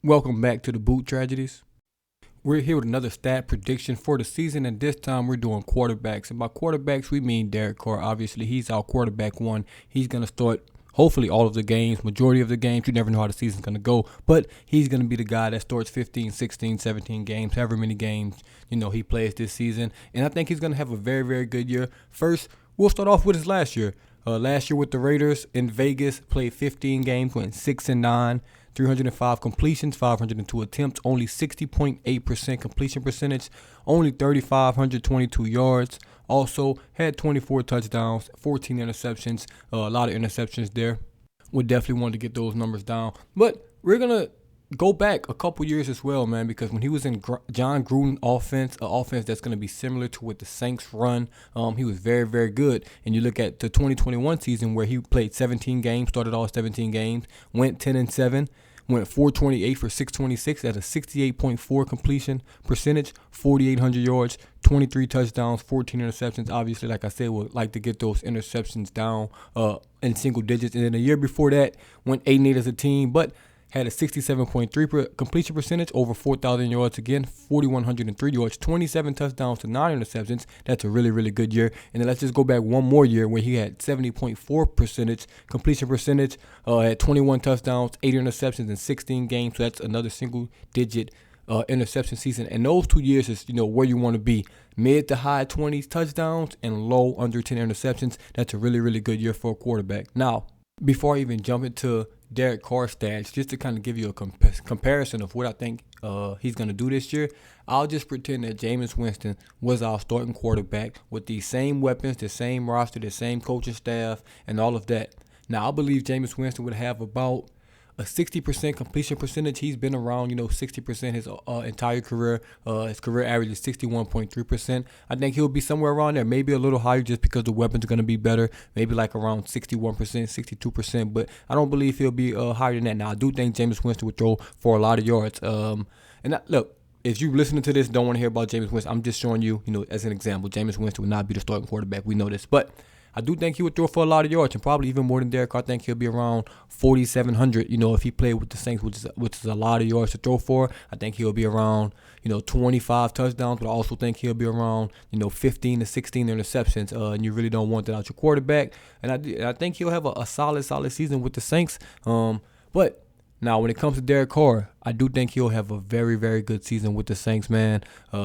Welcome back to the Boot Tragedies. We're here with another stat prediction for the season, and this time we're doing quarterbacks. And by quarterbacks, we mean Derek Carr. Obviously, he's our quarterback one. He's going to start hopefully all of the games, majority of the games. You never know how the season's going to go, but he's going to be the guy that starts 15, 16, 17 games, however many games, he plays this season. And I think he's going to have a very, very good year. First, we'll start off with his last year. Last year with the Raiders in Vegas, played 15 games, went 6-9. 305 completions, 502 attempts, only 60.8% completion percentage, only 3,522 yards. Also had 24 touchdowns, 14 interceptions, a lot of interceptions there. Would definitely want to get those numbers down. But we're going to go back a couple years as well, man, because when he was in John Gruden offense, an offense that's going to be similar to what the Saints run, he was very, very good. And you look at the 2021 season where he played 17 games, started all 17 games, went 10-7. Went 428 for 626 at a 68.4 completion percentage, 4,800 yards, 23 touchdowns, 14 interceptions. Obviously, like I said, would like to get those interceptions down in single digits. And then the year before that, went 8-8 as a team, but had a 67.3 completion percentage, over 4,000 yards again, 4,103 yards, 27 touchdowns to 9 interceptions. That's a really, really good year. And then let's just go back one more year where he had 70.4% completion percentage, had 21 touchdowns, 8 interceptions in 16 games. So that's another single-digit interception season. And those 2 years is, where you want to be. Mid to high 20s touchdowns and low under 10 interceptions. That's a really, really good year for a quarterback. Now, before I even jump into Derek Carr stats, just to kind of give you a comparison of what I think he's going to do this year, I'll just pretend that Jameis Winston was our starting quarterback with the same weapons, the same roster, the same coaching staff, and all of that. Now, I believe Jameis Winston would have about a 60% completion percentage. He's been around, 60% his entire career. His career average is 61.3%. I think he'll be somewhere around there, maybe a little higher just because the weapons are going to be better, maybe like around 61%, 62%, but I don't believe he'll be higher than that. Now, I do think Jameis Winston would throw for a lot of yards. Look, if you're listening to this, don't want to hear about Jameis Winston, I'm just showing you, as an example, Jameis Winston would not be the starting quarterback. We know this, but I do think he would throw for a lot of yards and probably even more than Derek Carr. I think he'll be around 4,700, if he played with the Saints, which is a lot of yards to throw for. I think he'll be around, 25 touchdowns, but I also think he'll be around, 15 to 16 interceptions. And you really don't want that out your quarterback. And I think he'll have a solid season with the Saints. But now, when it comes to Derek Carr, I do think he'll have a very, very good season with the Saints, man.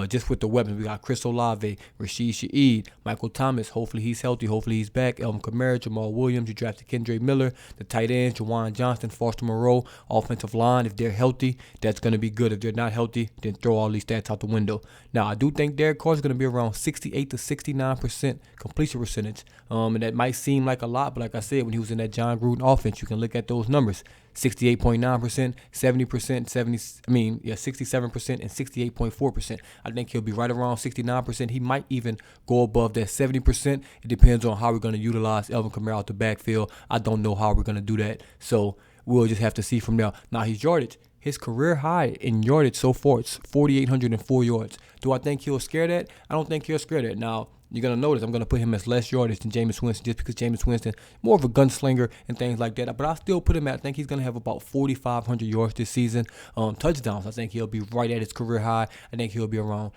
Just with the weapons. We got Chris Olave, Rashid Shaheed, Michael Thomas. Hopefully he's healthy. Hopefully he's back. Alvin Kamara, Jamal Williams. You drafted Kendra Miller. The tight ends, Jawan Johnston, Foster Moreau. Offensive line, if they're healthy, that's going to be good. If they're not healthy, then throw all these stats out the window. Now, I do think Derek Carr is going to be around 68 to 69% completion percentage. And that might seem like a lot, but like I said, when he was in that John Gruden offense, you can look at those numbers. 68.9%, 70%, 67% and 68.4%. I think he'll be right around 69%. He might even go above that 70%. It depends on how we're going to utilize Alvin Kamara out the backfield. I don't know how we're going to do that. So we'll just have to see from there. Now, his yardage. His career high in yardage so far, it's 4,804 yards. Do I think he'll scare that? I don't think he'll scare that. Now, you're going to notice I'm going to put him as less yardage than Jameis Winston just because Jameis Winston, more of a gunslinger and things like that. But I still put him at, I think he's going to have about 4,500 yards this season. Touchdowns, I think he'll be right at his career high. I think he'll be around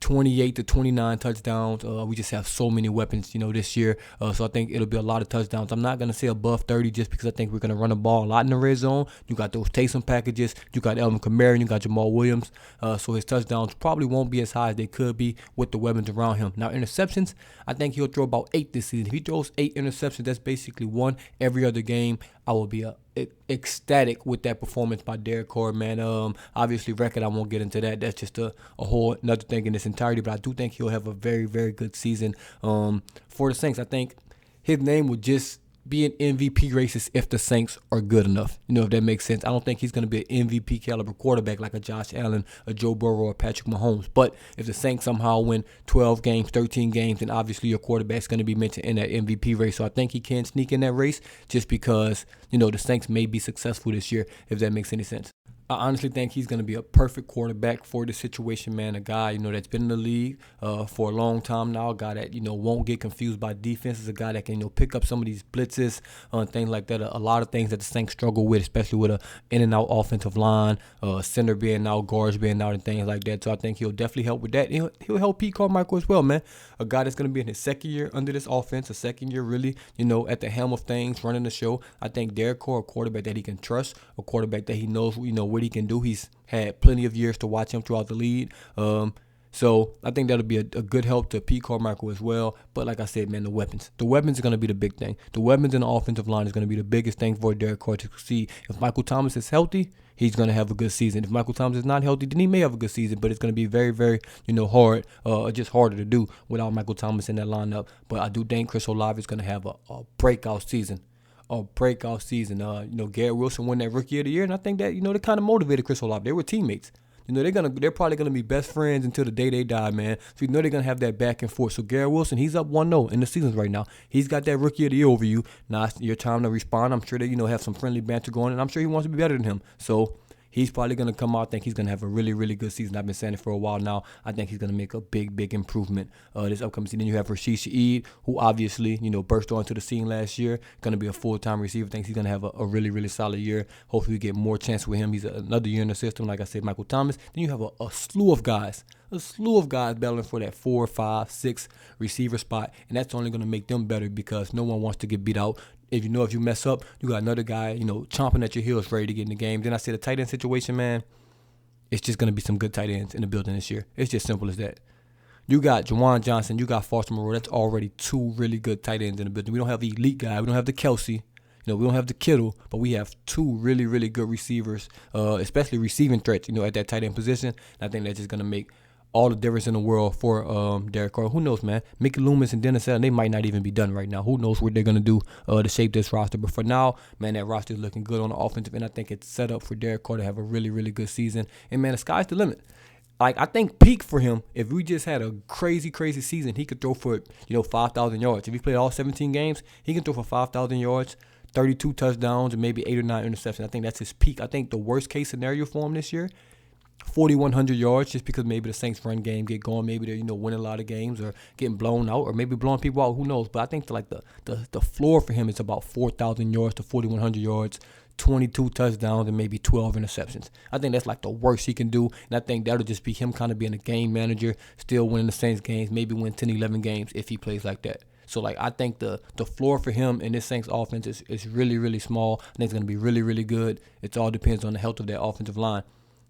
28 to 29 touchdowns. We just have so many weapons, this year. So I think it'll be a lot of touchdowns. I'm not going to say above 30 just because I think we're going to run the ball a lot in the red zone. You got those Taysom packages. You got Alvin Kamara and you got Jamal Williams. So his touchdowns probably won't be as high as they could be with the weapons around him. Now, interceptions, I think he'll throw about 8 this season. If he throws 8 interceptions, that's basically 1 every other game. I will be ecstatic with that performance by Derek Carr, man. Obviously, record, I won't get into that. That's just a whole another thing in its entirety. But I do think he'll have a very, very good season for the Saints. I think his name would just be an MVP races if the Saints are good enough. If that makes sense. I don't think he's going to be an MVP caliber quarterback like a Josh Allen, a Joe Burrow, or Patrick Mahomes. But if the Saints somehow win 12 games, 13 games, then obviously your quarterback's going to be mentioned in that MVP race. So I think he can sneak in that race just because, the Saints may be successful this year, if that makes any sense. I honestly think he's going to be a perfect quarterback for the situation, man. A guy, that's been in the league for a long time now. A guy that, won't get confused by defenses. A guy that can, pick up some of these blitzes and things like that. A lot of things that the Saints struggle with, especially with a in and out offensive line, center being out, guards being out, and things like that. So I think he'll definitely help with that. He'll help Pete Carmichael as well, man. A guy that's going to be in his second year under this offense, a second year really, at the helm of things, running the show. I think Derek Carr, a quarterback that he can trust, a quarterback that he knows, what he can do. He's had plenty of years to watch him throughout the league. So I think that'll be a good help to Pete Carmichael as well. But like I said, man, the weapons are going to be the big thing. The weapons in the offensive line is going to be the biggest thing for Derek Carr to succeed. If Michael Thomas is healthy, he's going to have a good season. If Michael Thomas is not healthy, then he may have a good season. But it's going to be very, very, hard, just harder to do without Michael Thomas in that lineup. But I do think Chris Olave is going to have a breakout season. Garrett Wilson won that Rookie of the Year, and I think that they kind of motivated Chris Olave. They were teammates. They're probably gonna be best friends until the day they die, man. So they're gonna have that back and forth. So Garrett Wilson, he's up 1-0 in the seasons right now. He's got that Rookie of the Year over you. Now it's your time to respond. I'm sure that have some friendly banter going, and I'm sure he wants to be better than him. So he's probably going to come out. I think he's going to have a really, really good season. I've been saying it for a while now. I think he's going to make a big, big improvement this upcoming season. Then you have Rashid Shaheed, who obviously, burst onto the scene last year. Going to be a full-time receiver. I think he's going to have a really, really solid year. Hopefully we get more chance with him. He's another year in the system. Like I said, Michael Thomas. Then you have a slew of guys. Battling for that 4, 5, 6 receiver spot. And that's only going to make them better because no one wants to get beat out. If you mess up, you got another guy, chomping at your heels ready to get in the game. Then I said the tight end situation, man, it's just going to be some good tight ends in the building this year. It's just simple as that. You got Juwan Johnson, you got Foster Moreau. That's already 2 really good tight ends in the building. We don't have the elite guy. We don't have the Kelsey. We don't have the Kittle, but we have 2 really, really good receivers, especially receiving threats, at that tight end position. And I think that's just going to make all the difference in the world for Derek Carr. Who knows, man? Mickey Loomis and Dennis Allen, they might not even be done right now. Who knows what they're going to do to shape this roster. But for now, man, that roster is looking good on the offensive end. I think it's set up for Derek Carr to have a really, really good season. And, man, the sky's the limit. Like, I think peak for him, if we just had a crazy, crazy season, he could throw for, 5,000 yards. If he played all 17 games, he can throw for 5,000 yards, 32 touchdowns, and maybe 8 or 9 interceptions. I think that's his peak. I think the worst case scenario for him this year, 4,100 yards, just because maybe the Saints run game get going, maybe they're winning a lot of games or getting blown out, or maybe blowing people out. Who knows? But I think the floor for him is about 4,000 yards to 4,100 yards, 22 touchdowns, and maybe 12 interceptions. I think that's like the worst he can do, and I think that'll just be him kind of being a game manager, still winning the Saints games, maybe win 10, 11 games if he plays like that. So, I think the floor for him in this Saints offense is really, really small. I think it's going to be really, really good. It all depends on the health of that offensive line.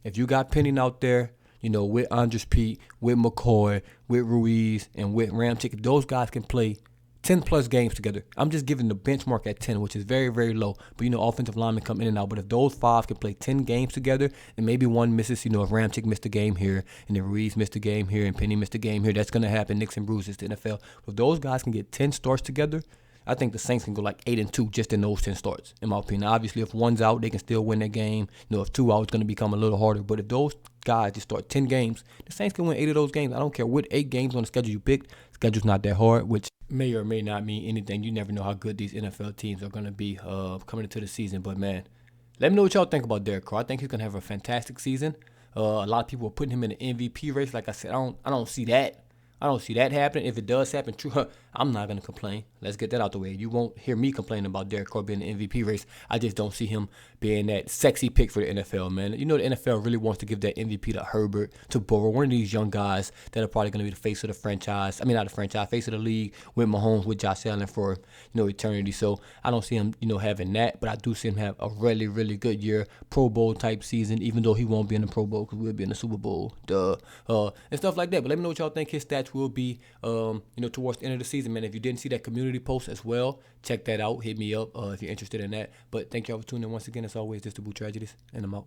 If you got Penning out there, with Andres Pete, with McCoy, with Ruiz, and with Ramchick, if those guys can play 10-plus games together. I'm just giving the benchmark at 10, which is very, very low. But, offensive linemen come in and out. But if those 5 can play 10 games together, and maybe one misses, if Ramchick missed a game here, and then Ruiz missed a game here, and Penny missed a game here, that's going to happen. Nicks and bruises to the NFL. If those guys can get 10 starts together, I think the Saints can go like 8-2 just in those 10 starts, in my opinion. Obviously, if one's out, they can still win that game. If 2 out, it's going to become a little harder. But if those guys just start 10 games, the Saints can win 8 of those games. I don't care what 8 games on the schedule you pick. The schedule's not that hard, which may or may not mean anything. You never know how good these NFL teams are going to be coming into the season. But, man, let me know what y'all think about Derek Carr. I think he's going to have a fantastic season. A lot of people are putting him in the MVP race. Like I said, I don't see that. I don't see that happening. If it does happen, true, I'm not going to complain. Let's get that out the way. You won't hear me complaining about Derek Carr being in the MVP race. I just don't see him being that sexy pick for the NFL, man. The NFL really wants to give that MVP to Herbert, to Burrow, one of these young guys that are probably going to be the face of the franchise. I mean, not the franchise, face of the league with Mahomes, with Josh Allen for, eternity. So I don't see him, having that, but I do see him have a really, really good year, Pro Bowl type season, even though he won't be in the Pro Bowl because we'll be in the Super Bowl, and stuff like that. But let me know what y'all think his stats will be, towards the end of the season, man. If you didn't see that community post as well, check that out. Hit me up if you're interested in that. But thank y'all for tuning in once again. As always, this is the Boo Tragedies, and I'm out.